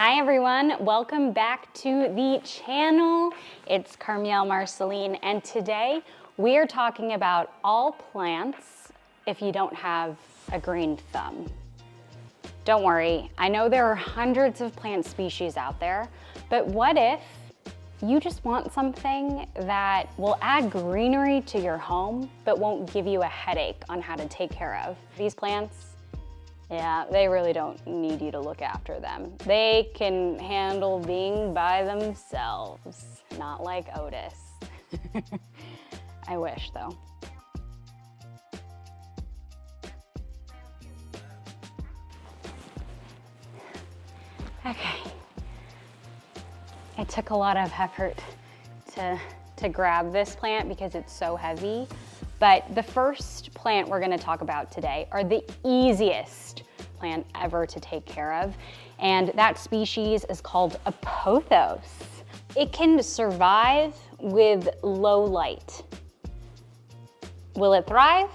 Hi everyone, welcome back to the channel. It's Carmiel Marceline, and today we are talking about all plants if you don't have a green thumb. Don't worry, I know there are hundreds of plant species out there, but what if you just want something that will add greenery to your home, but won't give you a headache on how to take care of? These plants, yeah, they really don't need you to look after them. They can handle being by themselves, not like Otis. I wish though. Okay. It took a lot of effort to grab this plant because it's so heavy. But the first plant we're gonna talk about today are the easiest plant ever to take care of. And that species is called a Pothos. It can survive with low light. Will it thrive?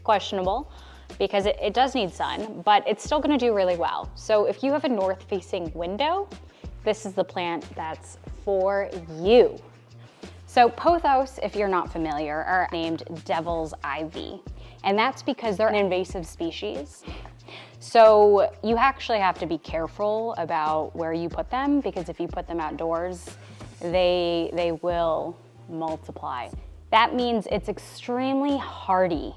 Questionable, because it does need sun, but it's still gonna do really well. So if you have a north-facing window, this is the plant that's for you. So pothos, if you're not familiar, are named devil's ivy. And that's because they're an invasive species. So you actually have to be careful about where you put them, because if you put them outdoors, they will multiply. That means it's extremely hardy.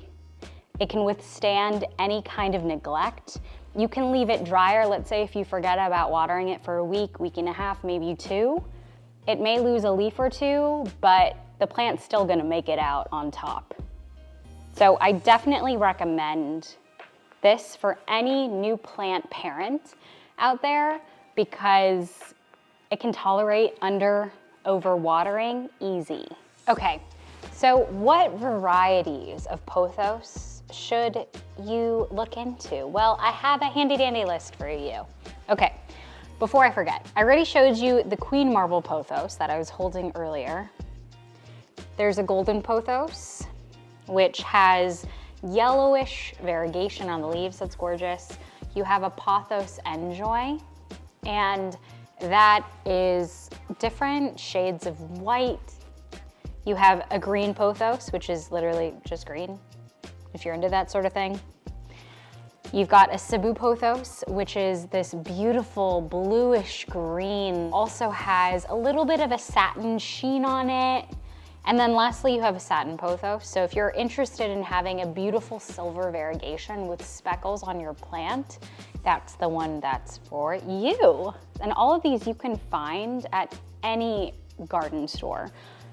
It can withstand any kind of neglect. You can leave it drier. Let's say if you forget about watering it for a week, week and a half, maybe two. It may lose a leaf or two, but the plant's still gonna make it out on top. So I definitely recommend this for any new plant parent out there because it can tolerate overwatering easy. Okay, so what varieties of pothos should you look into? Well, I have a handy dandy list for you. Okay. Before I forget, I already showed you the Queen Marble Pothos that I was holding earlier. There's a golden pothos, which has yellowish variegation on the leaves. That's gorgeous. You have a Pothos Enjoy, and that is different shades of white. You have a green pothos, which is literally just green, if you're into that sort of thing. You've got a Cebu pothos, which is this beautiful bluish green, also has a little bit of a satin sheen on it. And then lastly, you have a satin pothos. So if you're interested in having a beautiful silver variegation with speckles on your plant, that's the one that's for you. And all of these you can find at any garden store.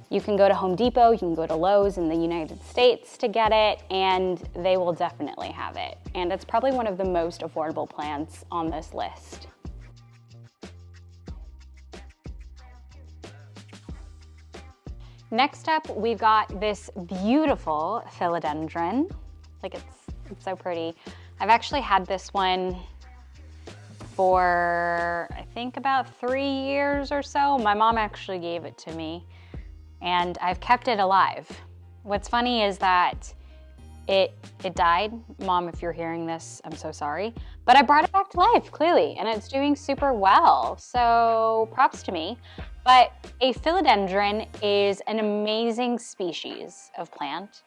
You can go to Home Depot, you can go to Lowe's in the United States to get it, and they will definitely have it. And it's probably one of the most affordable plants on this list. Next up, we've got this beautiful Philodendron. Like it's so pretty. I've actually had this one for, I think about 3 years or so. My mom actually gave it to me, and I've kept it alive. What's funny is that it died. Mom, if you're hearing this, I'm so sorry. But I brought it back to life, clearly, and it's doing super well. So props to me. But a philodendron is an amazing species of plant.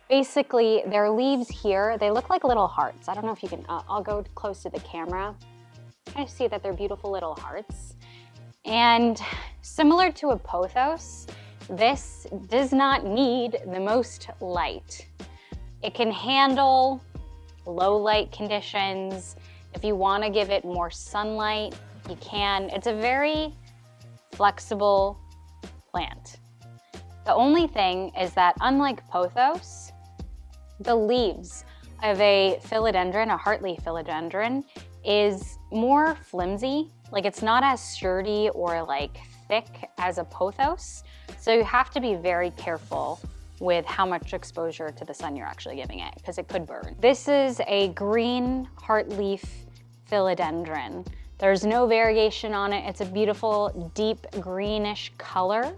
Basically, their leaves here, they look like little hearts. I don't know if you can, I'll go close to the camera. Kind of see that they're beautiful little hearts. And similar to a pothos, this does not need the most light. It can handle low light conditions. If you want to give it more sunlight, you can. It's a very flexible plant. The only thing is that unlike pothos, the leaves of a philodendron, a heartleaf philodendron, is more flimsy. Like it's not as sturdy or like thick as a pothos. So you have to be very careful with how much exposure to the sun you're actually giving it, because it could burn. This is a green heartleaf philodendron. There's no variegation on it. It's a beautiful deep greenish color.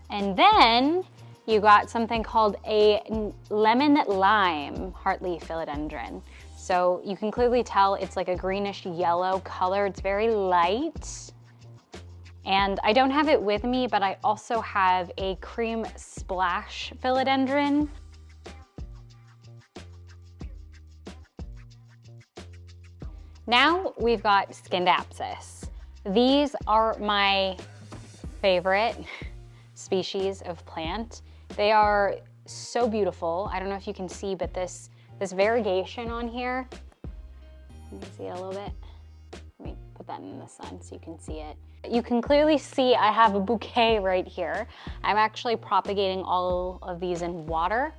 And then you got something called a lemon lime heartleaf philodendron. So you can clearly tell it's like a greenish yellow color. It's very light. And I don't have it with me, but I also have a cream splash philodendron. Now we've got Scindapsus. These are my favorite species of plant. They are so beautiful. I don't know if you can see, but this variegation on here, let me see it a little bit. Let me put that in the sun so you can see it. You can clearly see I have a bouquet right here. I'm actually propagating all of these in water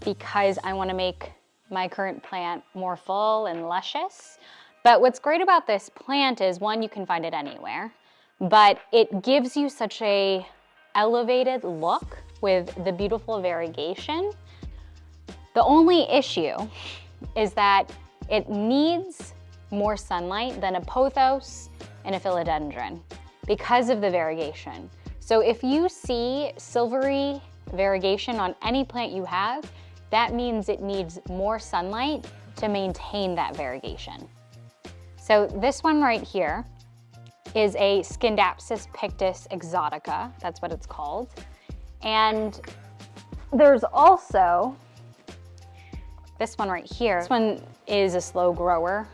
because I want to make my current plant more full and luscious. But what's great about this plant is, one, you can find it anywhere, but it gives you such a elevated look with the beautiful variegation. The only issue is that it needs more sunlight than a pothos and a philodendron because of the variegation. So if you see silvery variegation on any plant you have, that means it needs more sunlight to maintain that variegation. So this one right here is a Scindapsus pictus exotica, that's what it's called. And there's also this one right here. This one is a slow grower.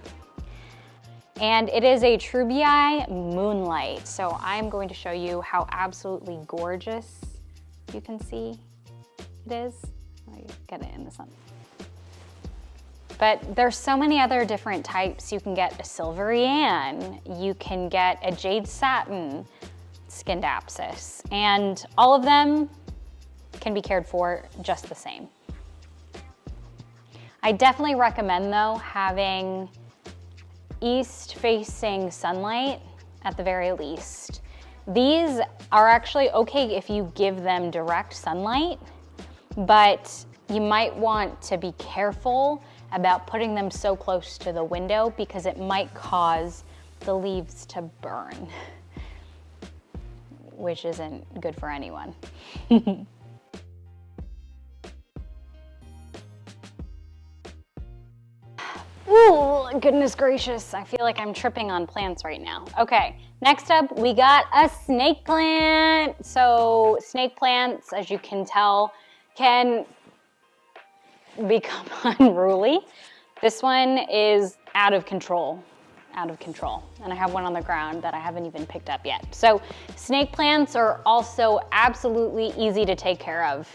And it is a Trubii Moonlight. So I'm going to show you how absolutely gorgeous you can see it is. Let me get it in the sun. But there's so many other different types. You can get a Silvery Ann, you can get a Jade Satin Scindapsus, and all of them can be cared for just the same. I definitely recommend though having east-facing sunlight at the very least. These are actually okay if you give them direct sunlight, but you might want to be careful about putting them so close to the window because it might cause the leaves to burn, which isn't good for anyone. Ooh, goodness gracious. I feel like I'm tripping on plants right now. Okay, next up we got a snake plant. So snake plants, as you can tell, can become unruly. This one is out of control. And I have one on the ground that I haven't even picked up yet. So snake plants are also absolutely easy to take care of.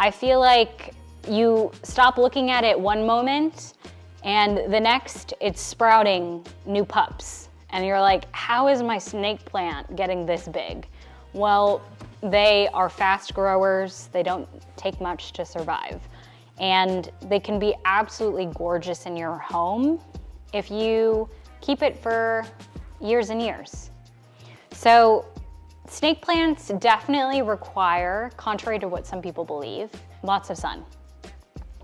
I feel like you stop looking at it one moment and the next it's sprouting new pups. And you're like, how is my snake plant getting this big? Well, they are fast growers. They don't take much to survive. And they can be absolutely gorgeous in your home if you keep it for years and years. So snake plants definitely require, contrary to what some people believe, lots of sun.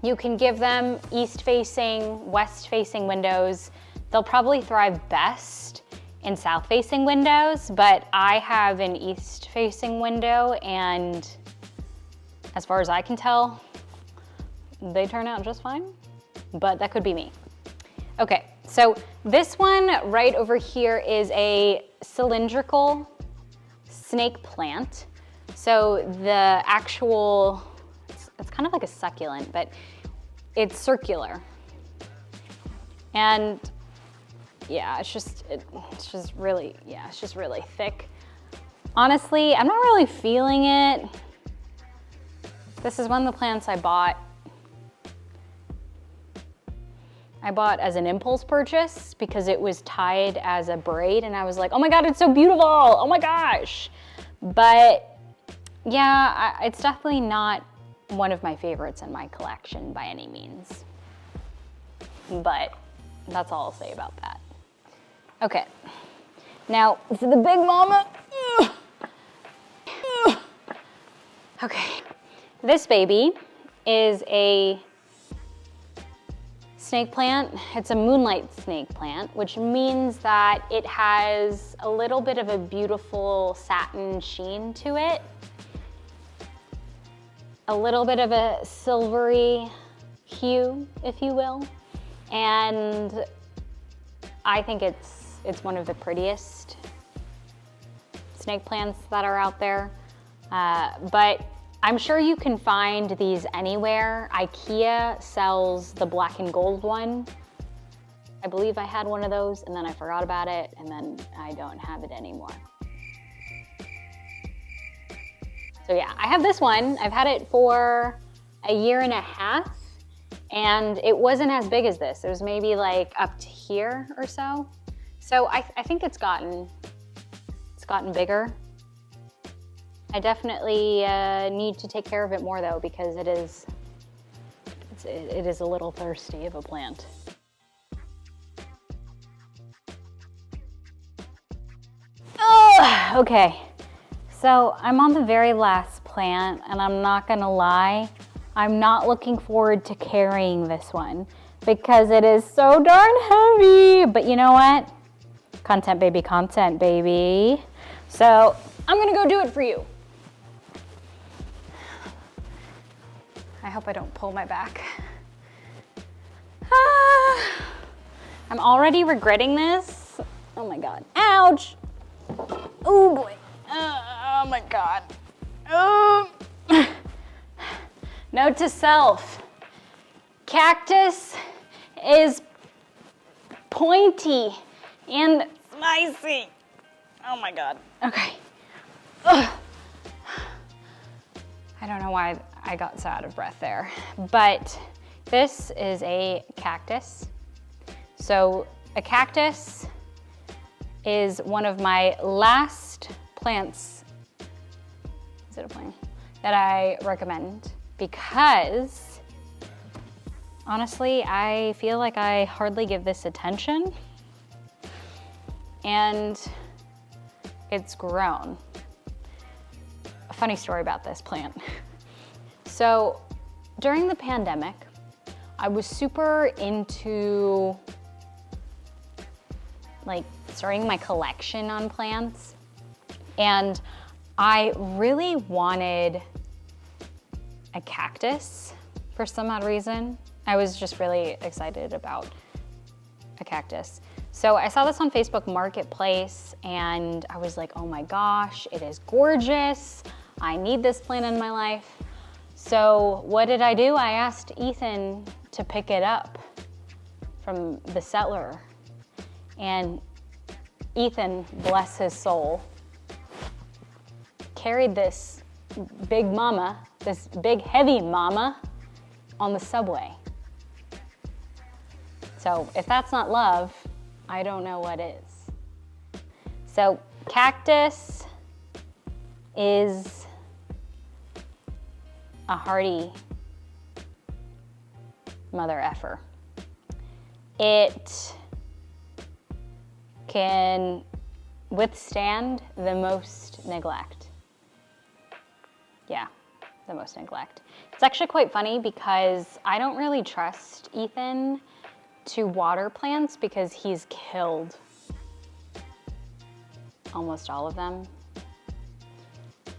You can give them east-facing, west-facing windows. They'll probably thrive best in south-facing windows, but I have an east-facing window, and as far as I can tell, they turn out just fine, but that could be me. Okay, so this one right over here is a cylindrical snake plant. So the actual, it's kind of like a succulent, but it's circular. And yeah, it's just really thick. Honestly, I'm not really feeling it. This is one of the plants I bought as an impulse purchase because it was tied as a braid and I was like, oh my God, it's so beautiful, oh my gosh. But yeah, it's definitely not one of my favorites in my collection by any means. But that's all I'll say about that. Okay, now for the big mama. Okay, this baby is a snake plant. It's a moonlight snake plant, which means that it has a little bit of a beautiful satin sheen to it. A little bit of a silvery hue, if you will. And I think it's one of the prettiest snake plants that are out there. But I'm sure you can find these anywhere. IKEA sells the black and gold one. I believe I had one of those and then I forgot about it and then I don't have it anymore. So yeah, I have this one. I've had it for a year and a half and it wasn't as big as this. It was maybe like up to here or so. So I think it's gotten bigger. I definitely need to take care of it more though because it is a little thirsty of a plant. Oh, okay. So I'm on the very last plant and I'm not gonna lie, I'm not looking forward to carrying this one because it is so darn heavy. But you know what? Content baby. So I'm gonna go do it for you. I hope I don't pull my back. I'm already regretting this. Oh my God, ouch. Oh boy, oh my God. Oh. Note to self, cactus is pointy and spicy. Oh my God, okay. Ugh. I don't know why I got so out of breath there, but this is a cactus. So a cactus is one of my last plants, is it a plant, that I recommend because honestly, I feel like I hardly give this attention and it's grown. A funny story about this plant. So during the pandemic, I was super into like starting my collection on plants and I really wanted a cactus for some odd reason. I was just really excited about a cactus. So I saw this on Facebook Marketplace and I was like, oh my gosh, it is gorgeous. I need this plant in my life. So what did I do? I asked Ethan to pick it up from the seller. And Ethan, bless his soul, carried this big mama, this big heavy mama on the subway. So if that's not love, I don't know what is. So cactus is a hardy mother effer. It can withstand the most neglect. Yeah, the most neglect. It's actually quite funny because I don't really trust Ethan to water plants because he's killed almost all of them.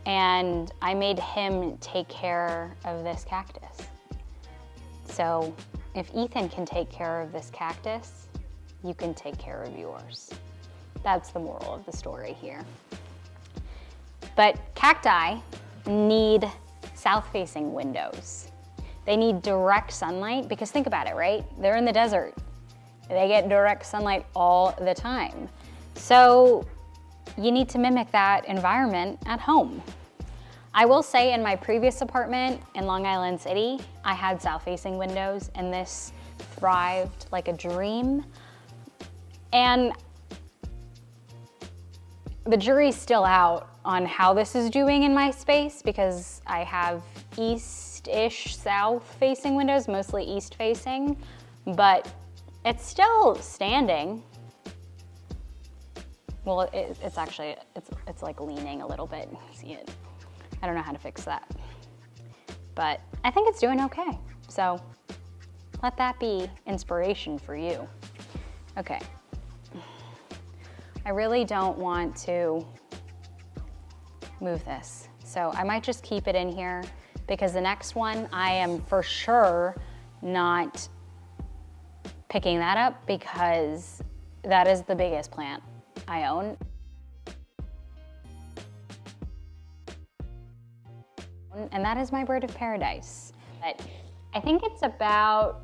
And I made him take care of this cactus. So if Ethan can take care of this cactus, you can take care of yours. That's the moral of the story here. But cacti need south-facing windows. They need direct sunlight because think about it, right? They're in the desert. They get direct sunlight all the time. So you need to mimic that environment at home. I will say in my previous apartment in Long Island City, I had south-facing windows and this thrived like a dream. And the jury's still out on how this is doing in my space because I have east-ish south-facing windows, mostly east-facing, but it's still standing. Well, it's actually, it's like leaning a little bit. See it? I don't know how to fix that. But I think it's doing okay. So let that be inspiration for you. Okay. I really don't want to move this. So I might just keep it in here because the next one I am for sure not picking that up because that is the biggest plant I own. And that is my bird of paradise. But I think it's about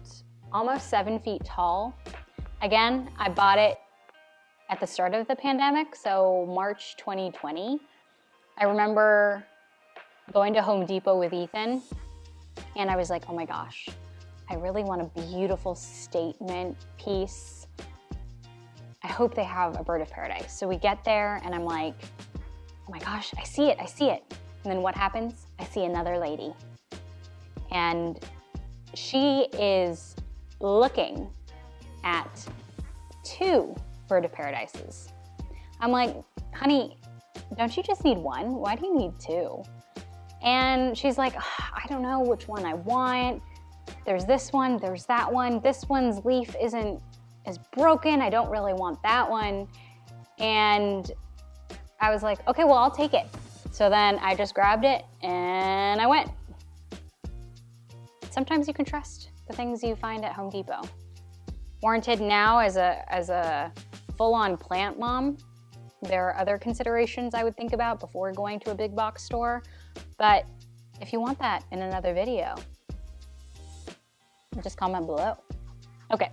almost 7 feet tall. Again, I bought it at the start of the pandemic, so March 2020. I remember going to Home Depot with Ethan, and I was like, oh my gosh, I really want a beautiful statement piece. I hope they have a bird of paradise. So we get there, and I'm like, oh my gosh, I see it, I see it. And then what happens? I see another lady. And she is looking at 2 bird of paradises. I'm like, honey, don't you just need 1? Why do you need 2? And she's like, I don't know which one I want. There's this one, there's that one. This one's leaf is broken. I don't really want that one. And I was like, okay, well, I'll take it. So then I just grabbed it and I went. Sometimes you can trust the things you find at Home Depot. Warranted now as a full-on plant mom. There are other considerations I would think about before going to a big box store. But if you want that in another video, just comment below. Okay,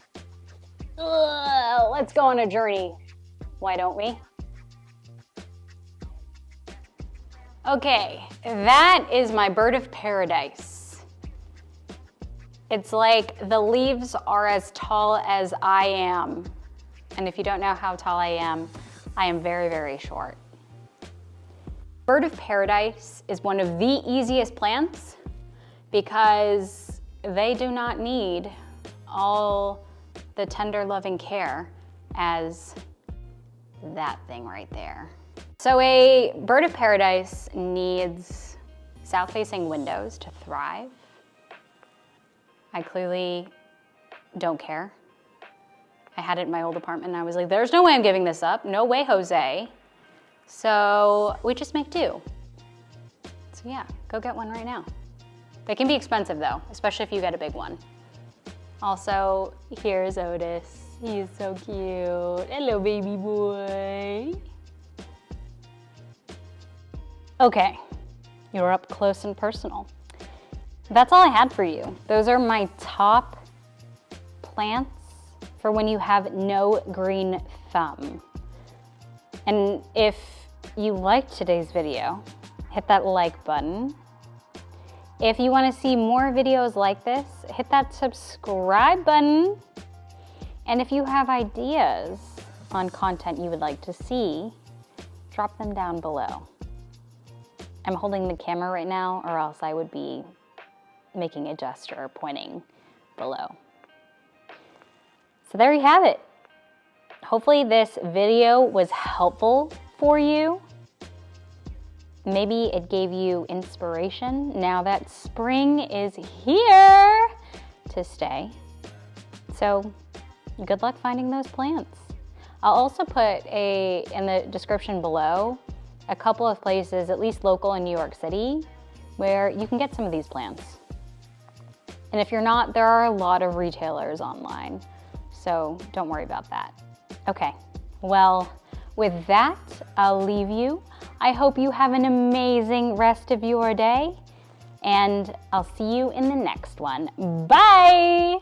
let's go on a journey. Why don't we? Okay, that is my bird of paradise. It's like the leaves are as tall as I am. And if you don't know how tall I am very, very short. Bird of paradise is one of the easiest plants because they do not need all the tender loving care as that thing right there. So a bird of paradise needs south-facing windows to thrive. I clearly don't care. I had it in my old apartment and I was like, there's no way I'm giving this up. No way, Jose. So we just make do. So yeah, go get one right now. They can be expensive though, especially if you get a big one. Also, here's Otis. He's so cute. Hello, baby boy. Okay, you're up close and personal. That's all I had for you. Those are my top plants for when you have no green thumb. And if you liked today's video, hit that like button. If you want to see more videos like this, hit that subscribe button. And if you have ideas on content you would like to see, drop them down below. I'm holding the camera right now, or else I would be making a gesture pointing below. So there you have it. Hopefully this video was helpful for you. Maybe it gave you inspiration now that spring is here to stay. So good luck finding those plants. I'll also put in the description below a couple of places, at least local in New York City, where you can get some of these plants. And if you're not, there are a lot of retailers online, so don't worry about that. Okay, well, with that, I'll leave you. I hope you have an amazing rest of your day, and I'll see you in the next one. Bye!